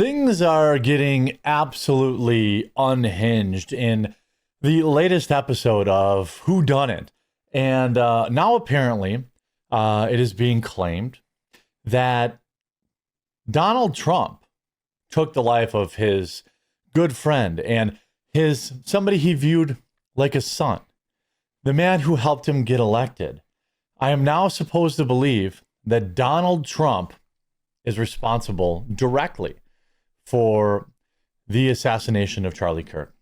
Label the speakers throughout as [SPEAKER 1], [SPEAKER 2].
[SPEAKER 1] Things are getting absolutely unhinged in the latest episode of Who Done It, and now apparently it is being claimed that Donald Trump took the life of his good friend and his somebody he viewed like a son, the man who helped him get elected. I am now supposed to believe that Donald Trump is responsible directly for the assassination of Charlie Kirk,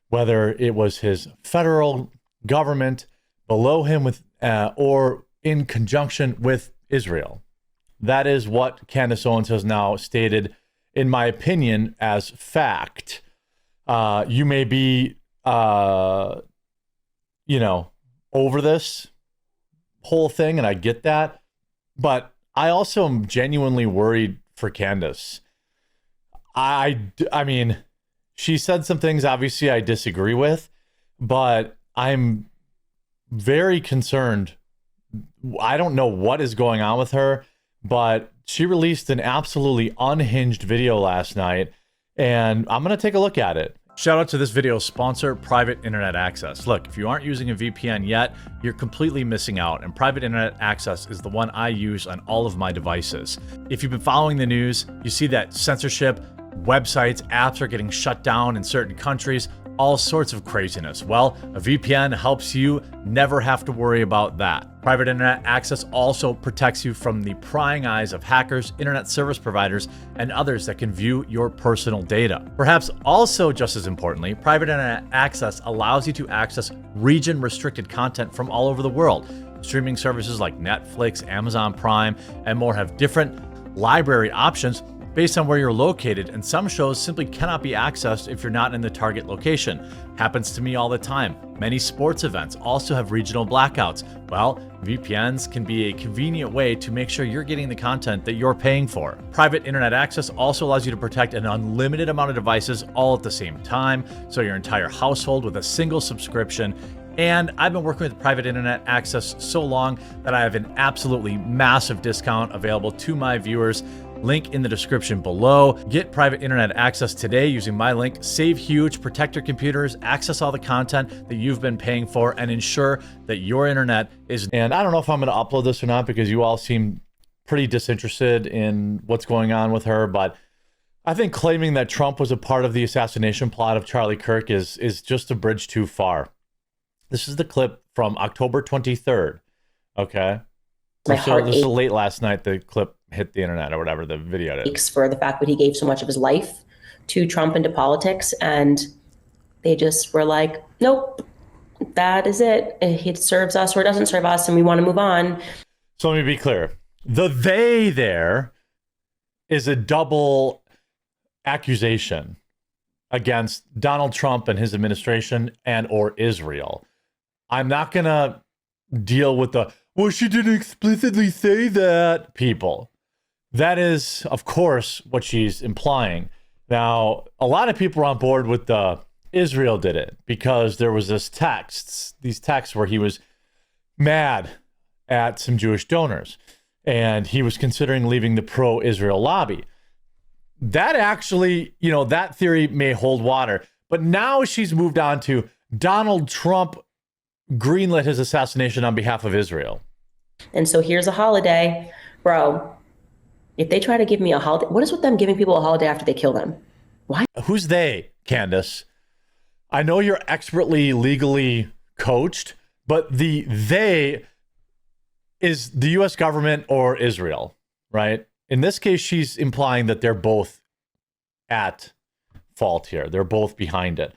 [SPEAKER 1] whether it was his federal government below him with or in conjunction with Israel. That is what Candace Owens has now stated, in my opinion, as fact. You may be, over this whole thing, and I get that, but I also am genuinely worried for Candace. I mean, she said some things obviously I disagree with, but I'm very concerned. I don't know what is going on with her, but she released an absolutely unhinged video last night, and I'm going to take a look at it. Shout out to this video's sponsor, Private Internet Access. Look, if you aren't using a VPN yet, you're completely missing out, and Private Internet Access is the one I use on all of my devices. If you've been following the news, you see that censorship, websites, apps are getting shut down in certain countries, all sorts of craziness. Well, a VPN helps you never have to worry about that. Private Internet Access also protects you from the prying eyes of hackers, internet service providers, and others that can view your personal data. Perhaps also just as importantly, Private Internet Access allows you to access region-restricted content from all over the world. Streaming services like Netflix, Amazon Prime, and more have different library options based on where you're located, and some shows simply cannot be accessed if you're not in the target location. Happens to me all the time. Many sports events also have regional blackouts. Well, VPNs can be a convenient way to make sure you're getting the content that you're paying for. Private Internet Access also allows you to protect an unlimited amount of devices all at the same time, so your entire household with a single subscription. And I've been working with Private Internet Access so long that I have an absolutely massive discount available to my viewers. Link in the description below. Get Private Internet Access today using my link. Save huge, protect your computers, access all the content that you've been paying for, and ensure that your internet is... And I don't know if I'm going to upload this or not because you all seem pretty disinterested in what's going on with her, but I think claiming that Trump was a part of the assassination plot of Charlie Kirk is just a bridge too far. This is the clip from October 23rd, okay? So this is late last night, the clip hit the internet or whatever, the video did.
[SPEAKER 2] For the fact that he gave so much of his life to Trump and to politics, and they just were like, nope, that is it. It serves us or it doesn't serve us, and we want to move on.
[SPEAKER 1] So let me be clear. The they there is a double accusation against Donald Trump and his administration and or Israel. I'm not going to deal with the, well, she didn't explicitly say that, people. That is, of course, what she's implying. Now, a lot of people are on board with the Israel did it because there was these texts where he was mad at some Jewish donors and he was considering leaving the pro-Israel lobby. That actually, that theory may hold water. But now she's moved on to Donald Trump greenlit his assassination on behalf of Israel.
[SPEAKER 2] And so here's a holiday, bro. If they try to give me a holiday, what is with them giving people a holiday after they kill them? Why?
[SPEAKER 1] Who's they, Candace? I know you're expertly legally coached, but the they is the U.S. government or Israel, right? In this case, she's implying that they're both at fault here. They're both behind it.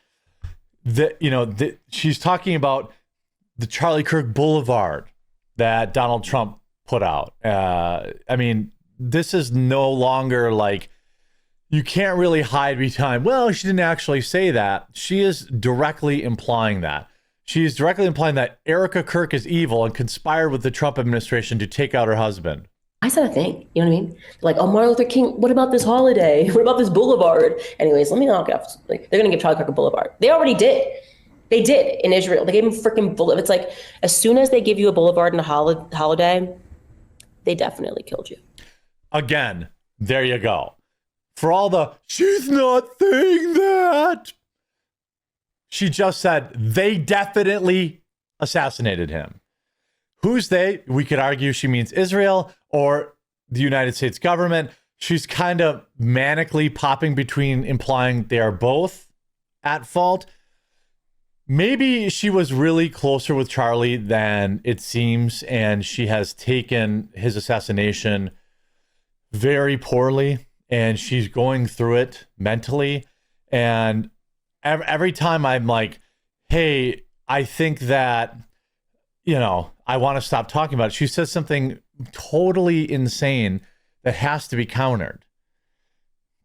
[SPEAKER 1] She's talking about the Charlie Kirk Boulevard that Donald Trump put out. This is no longer like, you can't really hide behind, well, she didn't actually say that. She is directly implying that. She is directly implying that Erica Kirk is evil and conspired with the Trump administration to take out her husband.
[SPEAKER 2] I said a thing, you know what I mean? Like, oh, Martin Luther King, what about this holiday? What about this boulevard? Anyways, let me knock it off. Like, they're going to give Charlie Kirk a boulevard. They already did. They did in Israel. They gave him freaking boulevard. It's like, as soon as they give you a boulevard and a holiday, they definitely killed you.
[SPEAKER 1] Again, there you go. for all the, she's not saying that. She just said they definitely assassinated him. Who's they? We could argue she means Israel or the United States government. She's kind of manically popping between implying they are both at fault. Maybe she was really closer with Charlie than it seems, and she has taken his assassination very poorly, and she's going through it mentally. And every time I'm like, hey, I think that, I want to stop talking about it, she says something totally insane that has to be countered.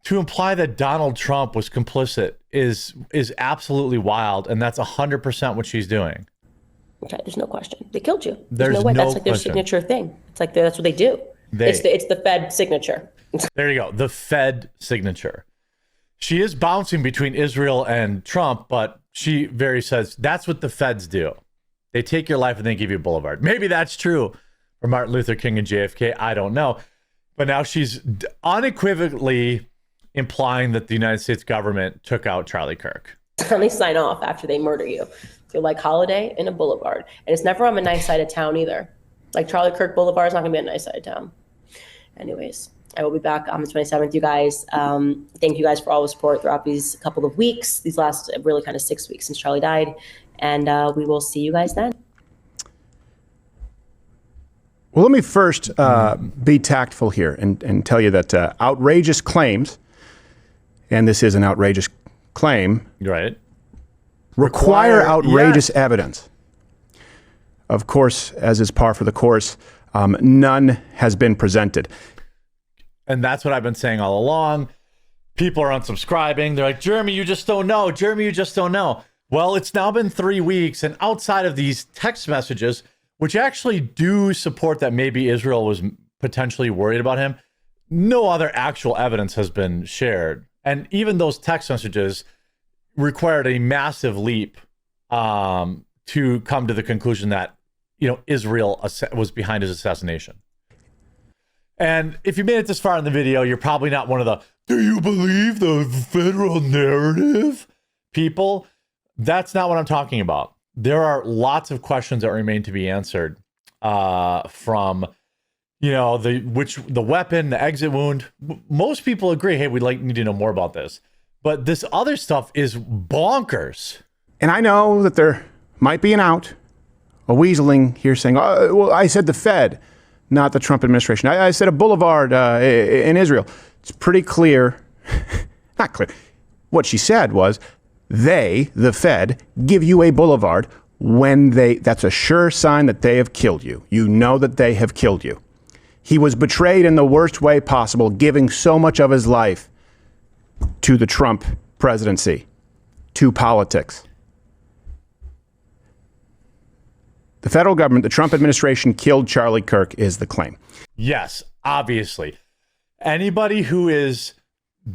[SPEAKER 1] To imply that Donald Trump was complicit is absolutely wild, and that's 100% what she's doing.
[SPEAKER 2] Okay, there's no question. They killed you.
[SPEAKER 1] There's
[SPEAKER 2] no way. That's like their
[SPEAKER 1] question.
[SPEAKER 2] signature thing. It's like that's what they do. It's the Fed signature.
[SPEAKER 1] There you go. The Fed signature. She is bouncing between Israel and Trump, but she very says that's what the Feds do. They take your life and they give you a boulevard. Maybe that's true for Martin Luther King and JFK. I don't know. But now she's unequivocally implying that the United States government took out Charlie Kirk.
[SPEAKER 2] They sign off after they murder you. You're like Holiday in a boulevard. And it's never on a nice side of town either. Like Charlie Kirk Boulevard is not going to be a nice side of town. Anyways, I will be back on the 27th, you guys. Thank you guys for all the support throughout these couple of weeks, these last really kind of 6 weeks since Charlie died. And we will see you guys then.
[SPEAKER 3] Well, let me first be tactful here and tell you that outrageous claims, and this is an outrageous claim,
[SPEAKER 1] right?
[SPEAKER 3] Require outrageous evidence. Of course, as is par for the course, none has been presented.
[SPEAKER 1] And that's what I've been saying all along. People are unsubscribing. They're like, Jeremy, you just don't know. Jeremy, you just don't know. Well, it's now been 3 weeks, and outside of these text messages, which actually do support that maybe Israel was potentially worried about him, no other actual evidence has been shared. And even those text messages required a massive leap to come to the conclusion that, Israel was behind his assassination. And if you made it this far in the video, you're probably not one of the, do you believe the federal narrative people? That's not what I'm talking about. There are lots of questions that remain to be answered from, the weapon, the exit wound. Most people agree, hey, need to know more about this. But this other stuff is bonkers.
[SPEAKER 3] And I know that there might be an out, a weaseling here saying, oh, well, I said the Fed, not the Trump administration. I said a boulevard in Israel. It's pretty clear, not clear. What she said was, they, the Fed, give you a boulevard when that's a sure sign that they have killed you. You know that they have killed you. He was betrayed in the worst way possible, giving so much of his life to the Trump presidency, to politics. The federal government, the Trump administration killed Charlie Kirk is the claim.
[SPEAKER 1] Yes, obviously. Anybody who is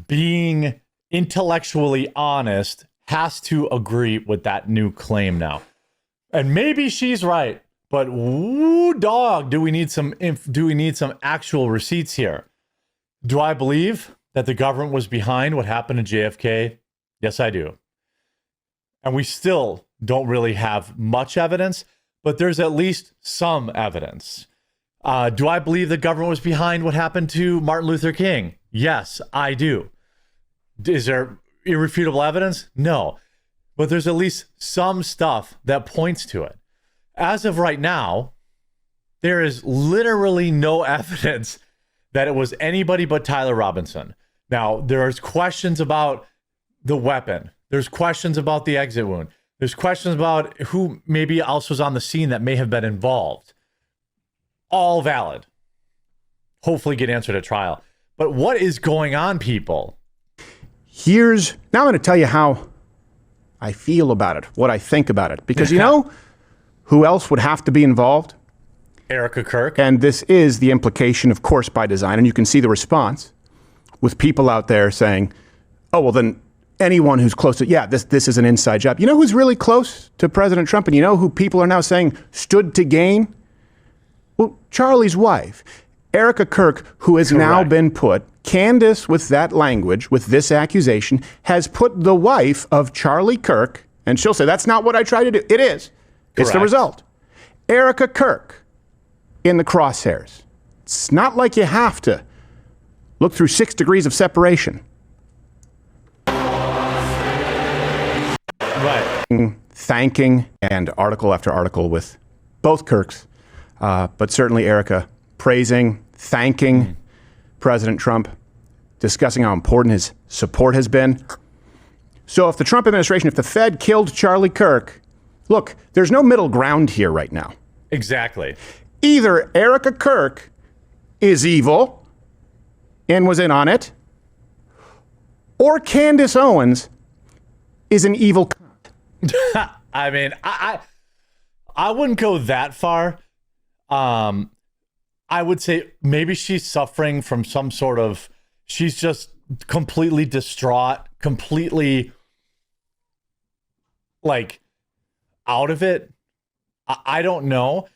[SPEAKER 1] being intellectually honest has to agree with that new claim now. And maybe she's right, but woo dog, do we need some actual receipts here? Do I believe that the government was behind what happened to JFK? Yes, I do. And we still don't really have much evidence, but there's at least some evidence. Do I believe the government was behind what happened to Martin Luther King? Yes, I do. Is there irrefutable evidence? No. But there's at least some stuff that points to it. As of right now, there is literally no evidence that it was anybody but Tyler Robinson. Now, there's questions about the weapon. There's questions about the exit wound. There's questions about who maybe else was on the scene that may have been involved. All valid. Hopefully get answered at trial. But what is going on, people?
[SPEAKER 3] Now I'm going to tell you how I feel about it, what I think about it. Because you know who else would have to be involved?
[SPEAKER 1] Erica Kirk.
[SPEAKER 3] And this is the implication, of course, by design. And you can see the response with people out there saying, oh, well, then anyone who's close to, this is an inside job. You know who's really close to President Trump? And you know who people are now saying stood to gain? Well, Charlie's wife. Erica Kirk, who has now
[SPEAKER 1] Correct.
[SPEAKER 3] been put, Candace, with that language, with this accusation, has put the wife of Charlie Kirk, and she'll say, that's not what I tried to do. It is. It's the
[SPEAKER 1] Correct.
[SPEAKER 3] result. Erica Kirk in the crosshairs. It's not like you have to look through 6 degrees of separation.
[SPEAKER 1] Right.
[SPEAKER 3] Thanking, and article after article with both Kirks, but certainly Erica praising, thanking President Trump, discussing how important his support has been. So if the Trump administration, if the Fed killed Charlie Kirk, look, there's no middle ground here right now.
[SPEAKER 1] Exactly.
[SPEAKER 3] Either Erica Kirk is evil and was in on it, or Candace Owens is an evil cunt.
[SPEAKER 1] I mean, I wouldn't go that far. I would say maybe she's suffering from some sort of, she's just completely distraught, completely like out of it. I don't know.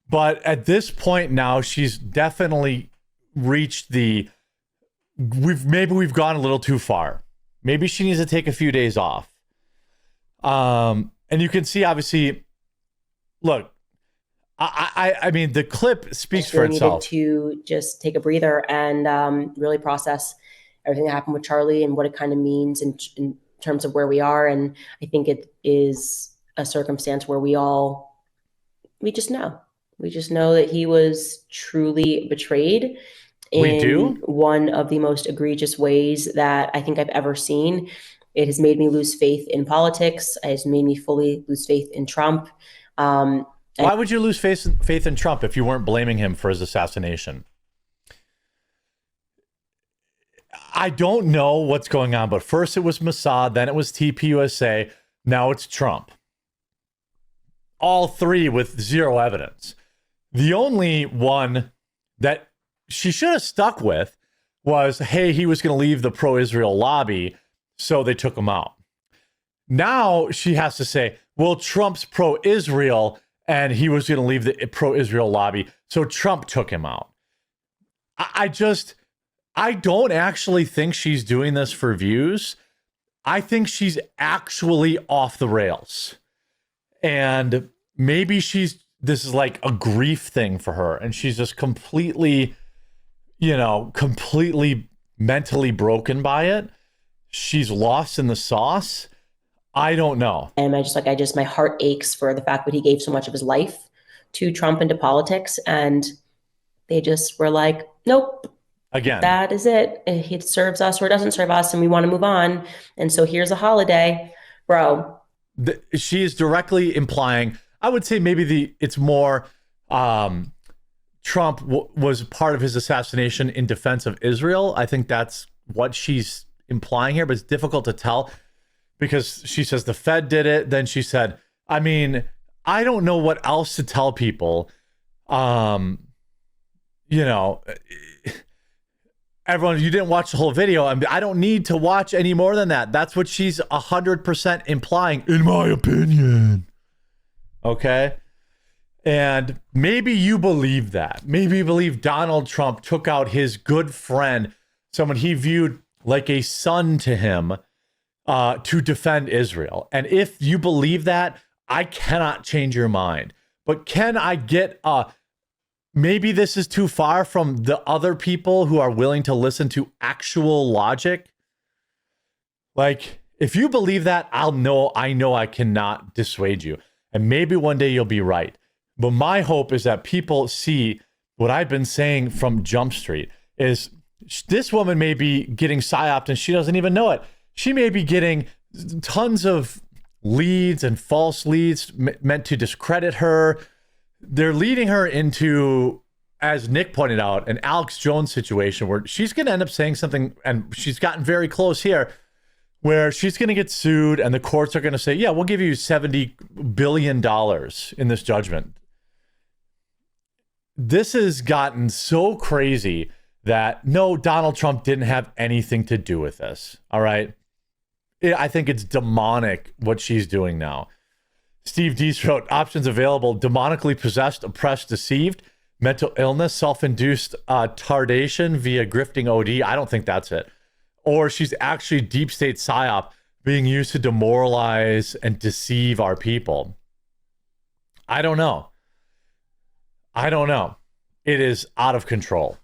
[SPEAKER 1] But at this point now, she's definitely reached we've gone a little too far. Maybe she needs to take a few days off. And you can see, obviously, look, I mean, the clip speaks for itself.
[SPEAKER 2] To just take a breather and really process everything that happened with Charlie and what it kind of means in terms of where we are. And I think it is a circumstance where we just know. We just know that he was truly betrayed in one of the most egregious ways that I think I've ever seen. It has made me lose faith in politics. It has made me fully lose faith in Trump.
[SPEAKER 1] Why would you lose faith in Trump if you weren't blaming him for his assassination? I don't know what's going on, but first it was Mossad, then it was TPUSA, now it's Trump. All three with zero evidence. The only one that she should have stuck with was, hey, he was going to leave the pro-Israel lobby, so they took him out. Now she has to say, well, Trump's pro-Israel, and he was going to leave the pro-Israel lobby, so Trump took him out. I don't actually think she's doing this for views. I think she's actually off the rails. And maybe this is like a grief thing for her, and she's just completely mentally broken by it. She's lost in the sauce. I don't know.
[SPEAKER 2] And my heart aches for the fact that he gave so much of his life to Trump and to politics. And they just were like, nope.
[SPEAKER 1] Again,
[SPEAKER 2] that is it. It serves us or it doesn't serve us, and we want to move on. And so here's a holiday, bro.
[SPEAKER 1] She is directly implying, I would say maybe it's more Trump was part of his assassination in defense of Israel. I think that's what she's implying here, but it's difficult to tell because she says the Fed did it. Then she said, I mean, I don't know what else to tell people. Everyone, you didn't watch the whole video. I don't need to watch any more than that. That's what she's 100% implying, in my opinion. Okay? And maybe you believe that. Maybe you believe Donald Trump took out his good friend, someone he viewed like a son to him, to defend Israel. And if you believe that, I cannot change your mind. But can I get maybe this is too far from the other people who are willing to listen to actual logic? Like, if you believe that, I know I cannot dissuade you. And maybe one day you'll be right. But my hope is that people see what I've been saying from Jump Street is this woman may be getting psyoped and she doesn't even know it. She may be getting tons of leads and false leads meant to discredit her. They're leading her into, as Nick pointed out, an Alex Jones situation where she's going to end up saying something, and she's gotten very close here, where she's going to get sued and the courts are going to say, yeah, we'll give you $70 billion in this judgment. This has gotten so crazy that no, Donald Trump didn't have anything to do with this. All right. I think it's demonic what she's doing now. Steve Deese wrote, options available: demonically possessed, oppressed, deceived. mental illness, self-induced tardation via grifting OD. I don't think that's it. Or she's actually deep state psyop being used to demoralize and deceive our people. I don't know. It is out of control.